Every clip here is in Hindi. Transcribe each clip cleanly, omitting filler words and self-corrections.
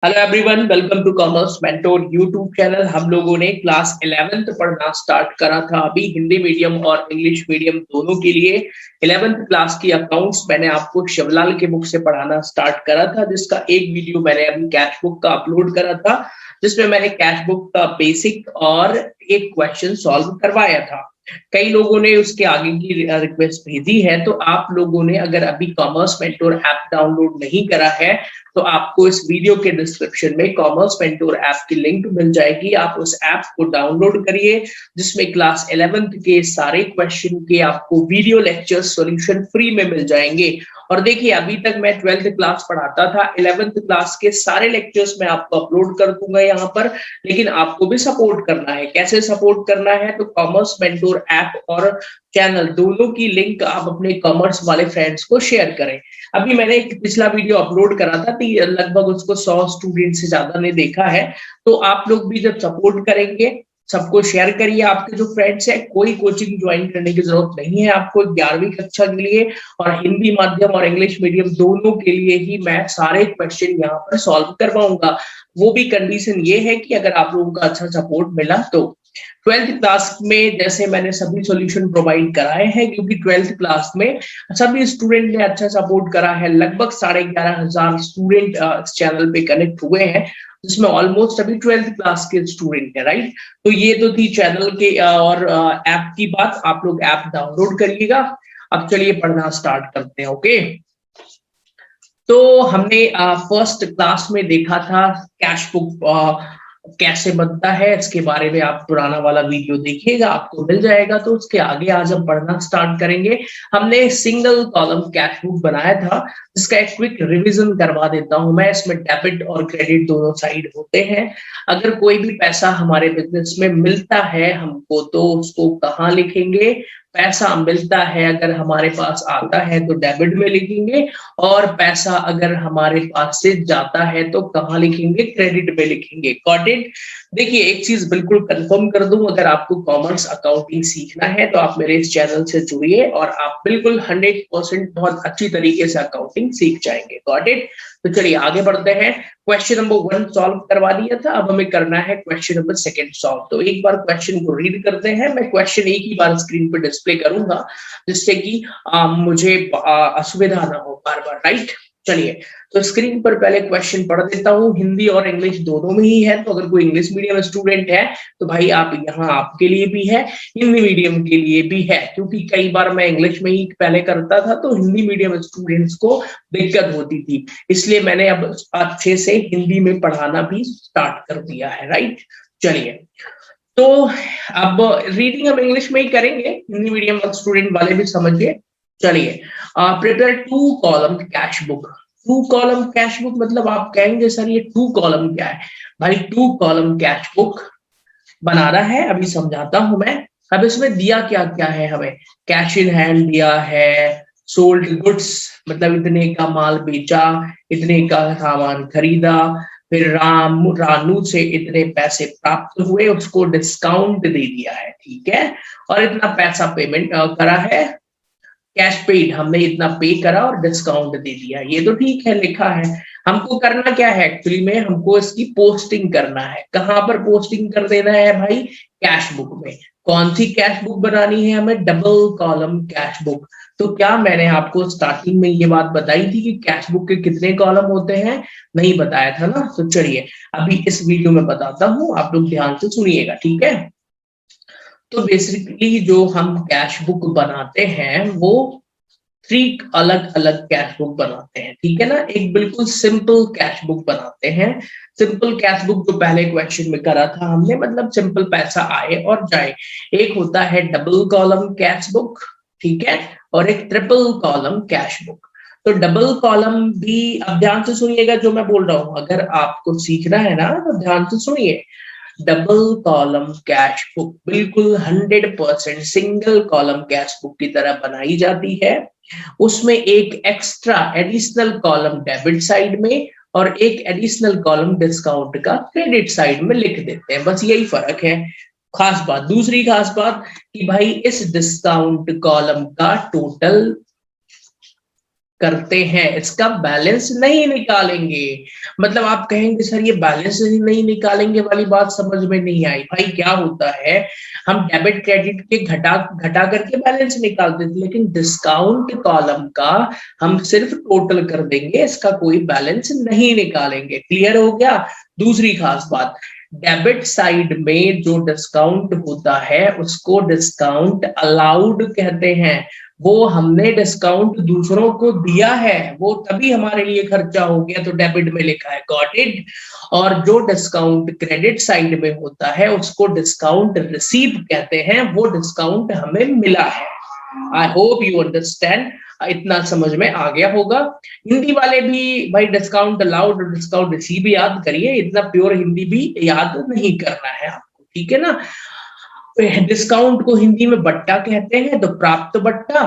Hello everyone, welcome to Commerce Mentor YouTube channel. हम लोगों ने क्लास 11th पढ़ना स्टार्ट करा था अभी हिंदी मीडियम और इंग्लिश मीडियम दोनों के लिए। 11th क्लास की अकाउंट्स मैंने आपको शिवलाल के बुक से पढ़ाना स्टार्ट करा था, जिसका एक वीडियो मैंने अभी कैश बुक का अपलोड करा था, जिसमें मैंने कैश बुक का बेसिक और एक क्वेश्चन सॉल्व करवाया था। कई लोगों ने उसके आगे की रिक्वेस्ट भेजी है, तो आप लोगों ने अगर अभी कॉमर्स मेंटोर ऐप डाउनलोड नहीं करा है तो आपको इस वीडियो के डिस्क्रिप्शन में कॉमर्स मेंटोर ऐप की लिंक मिल जाएगी। आप उस ऐप को डाउनलोड करिए, जिसमें क्लास 11th के सारे क्वेश्चन के आपको वीडियो लेक्चर सॉल्यूशन फ्री में मिल जाएंगे। और देखिए, अभी तक मैं 12th क्लास पढ़ाता था, 11th क्लास के सारे लेक्चर्स मैं आपको अपलोड कर दूंगा यहाँ पर। लेकिन आपको भी सपोर्ट करना है। कैसे सपोर्ट करना है? तो कॉमर्स मेंटोर ऐप और चैनल दोनों की लिंक आप अपने कॉमर्स वाले फ्रेंड्स को शेयर करें। अभी मैंने एक पिछला वीडियो अपलोड करा था, लगभग उसको 100 स्टूडेंट से ज्यादा ने देखा है। तो आप लोग भी जब सपोर्ट करेंगे, सबको शेयर करिए। आपके जो फ्रेंड्स है, कोई कोचिंग ज्वाइन करने की जरूरत नहीं है आपको 11वीं कक्षा के लिए, और हिंदी माध्यम और इंग्लिश मीडियम दोनों के लिए ही मैं सारे क्वेश्चन यहाँ पर सॉल्व करवाऊंगा। वो भी कंडीशन ये है कि अगर आप लोगों का अच्छा सपोर्ट मिला तो। 12th क्लास में जैसे मैंने सभी सॉल्यूशन प्रोवाइड कराए हैं, क्योंकि 12th क्लास में सभी स्टूडेंट ने अच्छा सपोर्ट करा है। लगभग 11,500 स्टूडेंट इस चैनल पे कनेक्ट हुए हैं, जिसमें ऑलमोस्ट अभी 12th क्लास के स्टूडेंट है, राइट। तो ये तो थी चैनल के और ऐप की बात। आप लोग ऐप डाउनलोड करिएगा। अब चलिए पढ़ना स्टार्ट करते हैं। ओके, तो हमने फर्स्ट क्लास में देखा था कैश बुक कैसे बनता है। इसके बारे में आप पुराना वाला वीडियो देखिएगा, आपको मिल जाएगा। तो उसके आगे आज हम पढ़ना स्टार्ट करेंगे। हमने सिंगल कॉलम कैश बुक बनाया था, जिसका एक क्विक रिवीजन करवा देता हूं मैं। इसमें डेबिट और क्रेडिट दोनों साइड होते हैं। अगर कोई भी पैसा हमारे बिजनेस में मिलता है हमको, तो उसको कहाँ लिखेंगे? पैसा मिलता है अगर हमारे पास आता है तो डेबिट में लिखेंगे, और पैसा अगर हमारे पास से जाता है तो कहाँ लिखेंगे? क्रेडिट में लिखेंगे। Got it? देखिए, एक चीज बिल्कुल कंफर्म कर दूं, अगर आपको कॉमर्स अकाउंटिंग सीखना है तो आप मेरे इस चैनल से जुड़िए और आप बिल्कुल 100% बहुत अच्छी तरीके से अकाउंटिंग सीख जाएंगे। Got it? तो चलिए आगे बढ़ते हैं। क्वेश्चन नंबर 1 सॉल्व करवा दिया था, अब हमें करना है क्वेश्चन नंबर 2 सॉल्व। तो एक बार क्वेश्चन को रीड करते हैं। मैं क्वेश्चन एक ही बार स्क्रीन पर डिस्प्ले करूंगा, जिससे कि मुझे असुविधा ना हो बार बार, राइट। चलिए, तो स्क्रीन पर पहले क्वेश्चन पढ़ देता हूँ। हिंदी और इंग्लिश दोनों में ही है, तो अगर कोई इंग्लिश मीडियम स्टूडेंट है तो भाई आप यहाँ आपके लिए भी है, हिंदी मीडियम के लिए भी है। क्योंकि कई बार मैं इंग्लिश में ही पहले करता था, तो हिंदी मीडियम स्टूडेंट्स को दिक्कत होती थी, इसलिए मैंने अब अच्छे से हिंदी में पढ़ाना भी स्टार्ट कर दिया है, राइट। चलिए, तो अब रीडिंग हम इंग्लिश में ही करेंगे, हिंदी मीडियम स्टूडेंट वाले भी समझिए। चलिए, prepare 2 column cash book. 2 column cash book मतलब आप कहेंगे सर ये 2 कॉलम क्या है? भाई 2 कॉलम कैश बुक बनाना है, अभी समझाता हूं मैं। अब इसमें दिया क्या क्या है हमें? कैश इन हैंड दिया है, सोल्ड गुड्स मतलब इतने का माल बेचा, इतने का सामान खरीदा, फिर रानू से इतने पैसे प्राप्त हुए, उसको डिस्काउंट दे दिया है, ठीक है। और इतना पैसा पेमेंट करा है, कैश पेड, हमने इतना पे करा और डिस्काउंट दे दिया। ये तो ठीक है, लिखा है। हमको करना क्या है? एक्चुअली में हमको इसकी पोस्टिंग करना है। कहां पर पोस्टिंग कर देना है भाई? कैश बुक में। कौन सी कैश बुक बनानी है हमें? Double column cash book. तो क्या मैंने आपको स्टार्टिंग में ये बात बताई थी कि कैश बुक के कितने कॉलम होते हैं? नहीं बताया था ना। तो चलिए अभी इस वीडियो में बताता हूं, आप लोग ध्यान से सुनिएगा, ठीक है। तो बेसिकली जो हम कैश बुक बनाते हैं वो 3 अलग अलग कैश बुक बनाते हैं, ठीक है ना। एक बिल्कुल सिंपल कैश बुक बनाते हैं। सिंपल कैश बुक जो पहले क्वेश्चन में करा था हमने, मतलब सिंपल पैसा आए और जाए। एक होता है डबल कॉलम कैश बुक, ठीक है, और एक ट्रिपल कॉलम कैश बुक। तो डबल कॉलम भी, अब ध्यान से सुनिएगा जो मैं बोल रहा हूं, अगर आपको सीखना है ना तो ध्यान से सुनिए। डबल कॉलम कैश बुक बिल्कुल 100% सिंगल कॉलम कैश बुक की तरह बनाई जाती है। उसमें एक extra additional column debit side में और एक एडिशनल कॉलम डिस्काउंट का क्रेडिट साइड में लिख देते हैं, बस यही फर्क है। खास बात, दूसरी खास बात कि भाई इस डिस्काउंट कॉलम का टोटल करते हैं, इसका बैलेंस नहीं निकालेंगे। मतलब आप कहेंगे सर ये बैलेंस नहीं निकालेंगे वाली बात समझ में नहीं आई। भाई क्या होता है, हम डेबिट क्रेडिट के घटा घटा करके बैलेंस निकालते थे, लेकिन डिस्काउंट कॉलम का हम सिर्फ टोटल कर देंगे, इसका कोई बैलेंस नहीं निकालेंगे। क्लियर हो गया। दूसरी खास बात, डेबिट साइड में जो डिस्काउंट होता है उसको डिस्काउंट अलाउड कहते हैं। वो हमने डिस्काउंट दूसरों को दिया है, वो तभी हमारे लिए खर्चा हो गया, तो डेबिट में लिखा है, गॉट इट। और जो डिस्काउंट क्रेडिट साइड में होता है उसको डिस्काउंट रिसीव कहते हैं, वो डिस्काउंट हमें मिला है। आई होप यू अंडरस्टैंड, इतना समझ में आ गया होगा। हिंदी वाले भी भाई डिस्काउंट अलाउड और डिस्काउंट रिसीव याद करिए, इतना प्योर हिंदी भी याद नहीं करना है आपको, ठीक है ना। डिस्काउंट को हिंदी में बट्टा कहते हैं, तो प्राप्त बट्टा,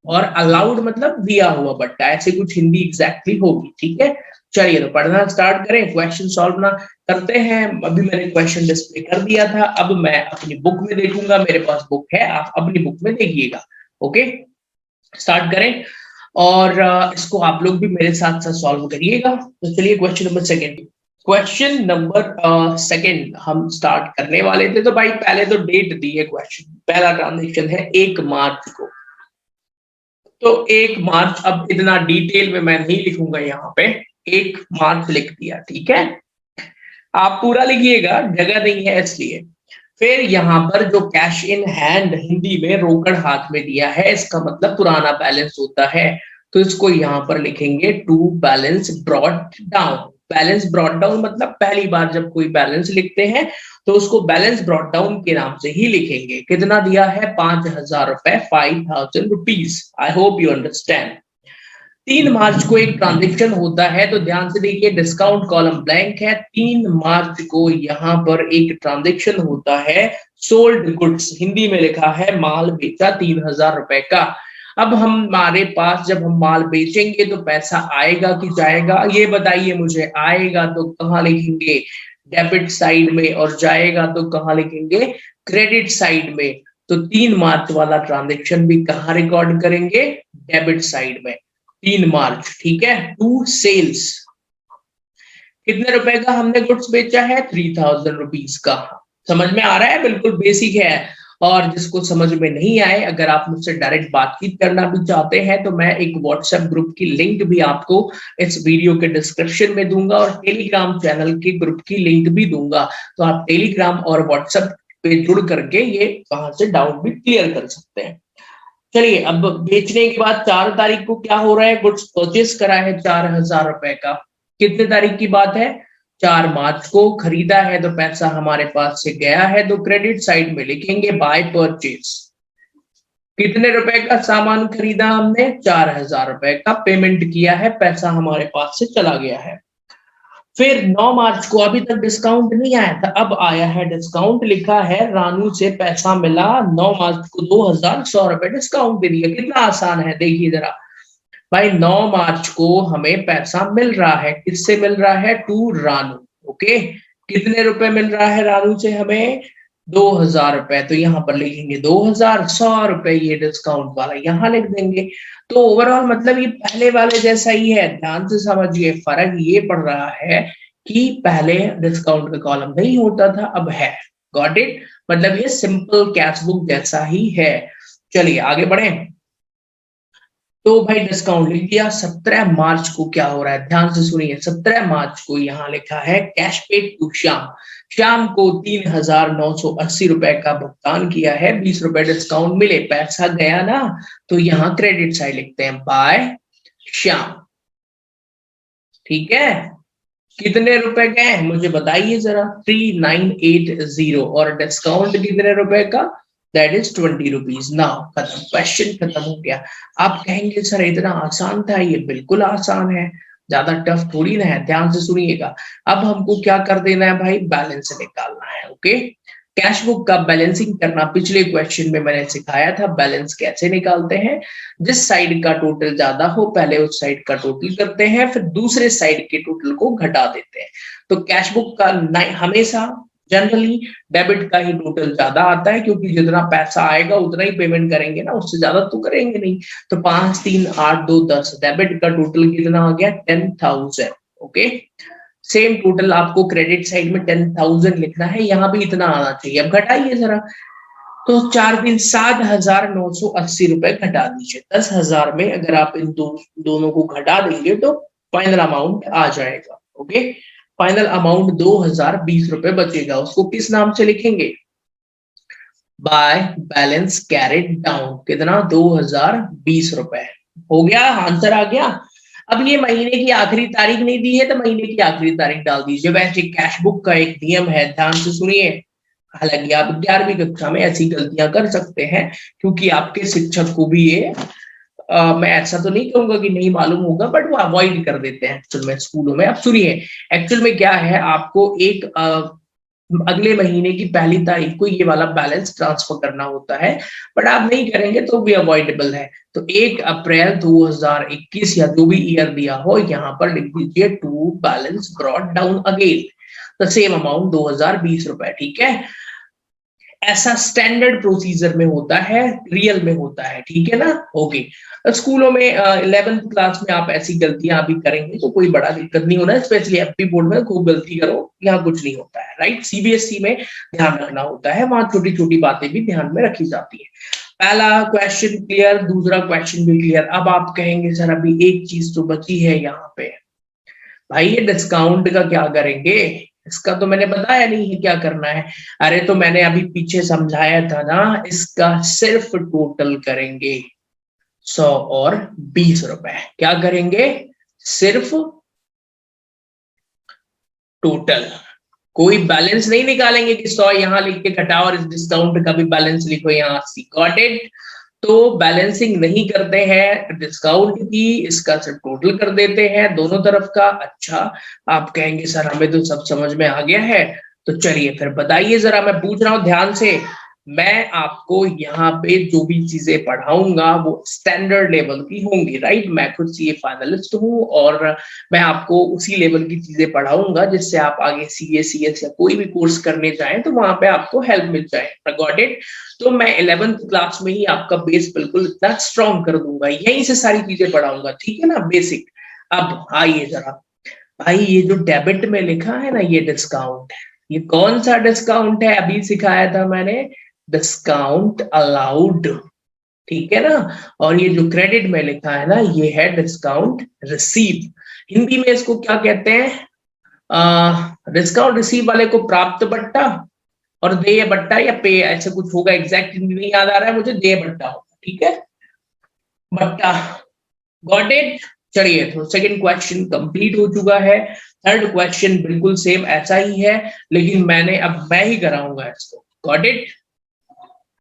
और अलाउड मतलब दिया हुआ बट्टा, ऐसे कुछ हिंदी एग्जैक्टली होगी, ठीक है। चलिए तो पढ़ना स्टार्ट करें, क्वेश्चन सॉल्व ना करते हैं। अभी मैंने क्वेश्चन डिस्प्ले कर दिया था, अब मैं अपनी बुक में देखूंगा, मेरे पास बुक है, आप अपनी बुक में देखिएगा। ओके, स्टार्ट करें, और इसको आप लोग भी मेरे साथ साथ सॉल्व करिएगा। तो चलिए question number second, question number second हम स्टार्ट करने वाले थे। तो भाई पहले तो डेट दी है क्वेश्चन, पहला ट्रांजेक्शन है 1 मार्च को। तो 1 मार्च, अब इतना डिटेल में मैं नहीं लिखूंगा यहाँ पे, 1 मार्च लिख दिया, ठीक है। आप पूरा लिखिएगा, जगह नहीं है इसलिए। फिर यहाँ पर जो कैश इन हैंड हिंदी में रोकड़ हाथ में दिया है, इसका मतलब पुराना बैलेंस होता है, तो इसको यहाँ पर लिखेंगे to balance brought down. Balance brought down मतलब पहली बार जब कोई बैलेंस लिखते हैं तो उसको बैलेंस ब्रॉट डाउन के नाम से ही लिखेंगे। कितना दिया है, 5,000 रुपए, 5,000 rupees. I hope you understand. 3 मार्च को एक ट्रांजेक्शन होता है, तो ध्यान से देखिए, डिस्काउंट कॉलम ब्लैंक है। 3 मार्च को यहाँ पर एक ट्रांजेक्शन होता है, सोल्ड गुड्स, हिंदी में लिखा है माल बेचा 3,000 रुपए का। अब हमारे पास जब हम माल बेचेंगे तो पैसा आएगा कि जाएगा, ये बताइए मुझे। आएगा तो कहाँ लिखेंगे, डेबिट साइड में, और जाएगा तो कहाँ लिखेंगे, क्रेडिट साइड में। तो 3 मार्च वाला ट्रांजेक्शन भी कहाँ रिकॉर्ड करेंगे, डेबिट साइड में, 3 मार्च, ठीक है। टू सेल्स, कितने रुपए का हमने गुड्स बेचा है, 3,000 रुपीज का। समझ में आ रहा है, बिल्कुल बेसिक है। और जिसको समझ में नहीं आए, अगर आप मुझसे डायरेक्ट बातचीत करना भी चाहते हैं, तो मैं एक व्हाट्सएप ग्रुप की लिंक भी आपको इस वीडियो के डिस्क्रिप्शन में दूंगा, और टेलीग्राम चैनल के ग्रुप की लिंक भी दूंगा। तो आप टेलीग्राम और व्हाट्सएप पे जुड़ करके ये वहां से डाउट भी क्लियर कर सकते हैं। चलिए, अब बेचने के बाद 4 तारीख को क्या हो रहा है, गुड्स परचेस करा है 4,000 रुपए का। कितने तारीख की बात है, 4 मार्च को खरीदा है, तो पैसा हमारे पास से गया है, तो क्रेडिट साइड में लिखेंगे बाय परचेस। कितने रुपए का सामान खरीदा हमने, 4,000 रुपए का पेमेंट किया है, पैसा हमारे पास से चला गया है। फिर 9 मार्च को, अभी तक डिस्काउंट नहीं आया था, अब आया है डिस्काउंट, लिखा है रानू से पैसा मिला 9 मार्च को 2,100 रुपए डिस्काउंट दे दिया। कितना आसान है, देखिए जरा भाई। 9 मार्च को हमें पैसा मिल रहा है, किससे मिल रहा है, टू रानू। ओके, कितने रुपए मिल रहा है रानू से हमें, 2,000 रुपए। तो यहाँ पर लिखेंगे 2,100 रुपए, ये डिस्काउंट वाला यहाँ लिख देंगे। तो ओवरऑल मतलब ये पहले वाले जैसा ही है, ध्यान से समझिए। फर्क ये पड़ रहा है कि पहले डिस्काउंट का कॉलम नहीं होता था, अब है। गॉट इट, मतलब ये सिंपल कैश बुक जैसा ही है। चलिए आगे बढ़े। तो भाई डिस्काउंट लिख दिया। 17 मार्च को क्या हो रहा है, ध्यान से सुनिए। 17 मार्च को यहाँ लिखा है cash paid to Shyam. Shyam को 3,980 रुपए का भुगतान किया है, 20 रुपए डिस्काउंट मिले, पैसा गया ना, तो यहाँ क्रेडिट साइड लिखते हैं बाय श्याम, ठीक है। कितने रुपए गए मुझे बताइए जरा, 3,980, और डिस्काउंट कितने रुपए का, दैट इज 20 रुपीज। नाउ खत्म, क्वेश्चन खत्म हो गया। आप कहेंगे सर इतना आसान था, ये बिल्कुल आसान है, ज्यादा टफ थोड़ी ना है। ध्यान से सुनिएगा, अब हमको क्या कर देना है भाई, बैलेंस निकालना है। ओके, कैश बुक का बैलेंसिंग करना पिछले क्वेश्चन में मैंने सिखाया था, बैलेंस कैसे निकालते हैं। जिस साइड का टोटल ज्यादा हो पहले उस साइड का टोटल करते हैं, फिर दूसरे साइड के टोटल को घटा देते हैं। तो कैश बुक का हमेशा जनरली डेबिट का ही टोटल ज्यादा आता है, क्योंकि जितना पैसा आएगा उतना ही पेमेंट करेंगे ना, उससे ज्यादा तो करेंगे नहीं। तो 5 3 8 2 10 डेबिट का टोटल कितना आ गया 10,000। ओके, सेम टोटल आपको क्रेडिट साइड में 10,000 लिखना है, यहाँ भी इतना आना चाहिए। अब घटाइए जरा, तो 4 दिन 7,980 रुपए घटा दीजिए। 10,000 में अगर आप इन दोनों को घटा देंगे तो फाइनल अमाउंट आ जाएगा। ओके, फाइनल अमाउंट 2,020 रुपए बचेगा। उसको किस नाम से लिखेंगे? By balance carried down. कितना? 2,020 रुपए। हो गया, आंसर आ गया। अब ये महीने की आखिरी तारीख नहीं दी है तो महीने की आखिरी तारीख डाल दीजिए। वैसे कैश बुक का एक नियम है, ध्यान से सुनिए। हालांकि आप 11वीं कक्षा में ऐसी गलतियां कर सकते हैं, क्योंकि आपके शिक्षक को भी ये मैं ऐसा तो नहीं कहूंगा कि नहीं मालूम होगा, बट वो अवॉइड कर देते हैं एक्चुअल में स्कूलों में। अब सुनिए, एक्चुअल में क्या है, आपको एक अगले महीने की पहली तारीख को ये वाला बैलेंस ट्रांसफर करना होता है, बट आप नहीं करेंगे तो भी अवॉइडेबल है। तो 1 अप्रैल 2021 या जो भी ईयर दिया हो, यहाँ पर लिख दीजिए to balance brought down again the same amount 2,020 रुपए। ठीक है, ऐसा स्टैंडर्ड प्रोसीजर में होता है, रियल में होता है। ठीक है ना? ओके, स्कूलों में 11th क्लास में आप ऐसी गलतियां अभी करेंगे तो कोई बड़ा दिक्कत नहीं होना है। स्पेशली एमपी बोर्ड में खूब गलती करो, यहाँ कुछ नहीं होता है, राइट। सीबीएसई में ध्यान रखना होता है, वहां छोटी छोटी बातें भी ध्यान में रखी जाती है। पहला क्वेश्चन क्लियर, दूसरा क्वेश्चन भी क्लियर। अब आप कहेंगे सर अभी एक चीज तो बची है यहाँ पे, भाई ये डिस्काउंट का क्या करेंगे? इसका तो मैंने बताया नहीं है क्या करना है। अरे तो मैंने अभी पीछे समझाया था ना, इसका सिर्फ टोटल करेंगे 100 और 20 रुपए। क्या करेंगे? सिर्फ टोटल, कोई बैलेंस नहीं निकालेंगे कि 100 यहां लिख के घटाओ और इस डिस्काउंट का भी बैलेंस लिखो यहाँ। Got it? तो बैलेंसिंग नहीं करते हैं डिस्काउंट की, इसका सिर्फ टोटल कर देते हैं दोनों तरफ का। अच्छा, आप कहेंगे सर हमें तो सब समझ में आ गया है, तो चलिए फिर बताइए जरा, मैं पूछ रहा हूं ध्यान से। मैं आपको यहाँ पे जो भी चीजें पढ़ाऊंगा वो स्टैंडर्ड लेवल की होंगी, राइट। मैं खुद सीए फाइनलिस्ट हूँ और मैं आपको उसी लेवल की चीजें पढ़ाऊंगा जिससे आप आगे सीए सीएस या कोई भी कोर्स करने जाएं तो वहां पे आपको हेल्प मिल जाए। Got it? तो मैं 11th क्लास में ही आपका बेस बिल्कुल इतना स्ट्रॉन्ग कर दूंगा, यहीं से सारी चीजें पढ़ाऊंगा। ठीक है ना, बेसिक। अब आइए जरा, भाई ये जो डेबिट में लिखा है ना, ये डिस्काउंट है। ये कौन सा डिस्काउंट है? अभी सिखाया था मैंने, डिस्काउंट अलाउड। ठीक है ना? और ये जो क्रेडिट में लिखा है ना, ये है डिस्काउंट रिसीव। हिंदी में इसको क्या कहते हैं? डिस्काउंट रिसीव वाले को प्राप्त बट्टा, और देय बट्टा या पे, ऐसे कुछ होगा, एग्जैक्ट नहीं याद आ रहा है मुझे। देय बट्टा होगा, ठीक है, बट्टा। Got it? चलिए, तो सेकंड क्वेश्चन कंप्लीट हो चुका है। थर्ड क्वेश्चन बिल्कुल सेम ऐसा ही है, लेकिन मैं ही कराऊंगा इसको। Got it?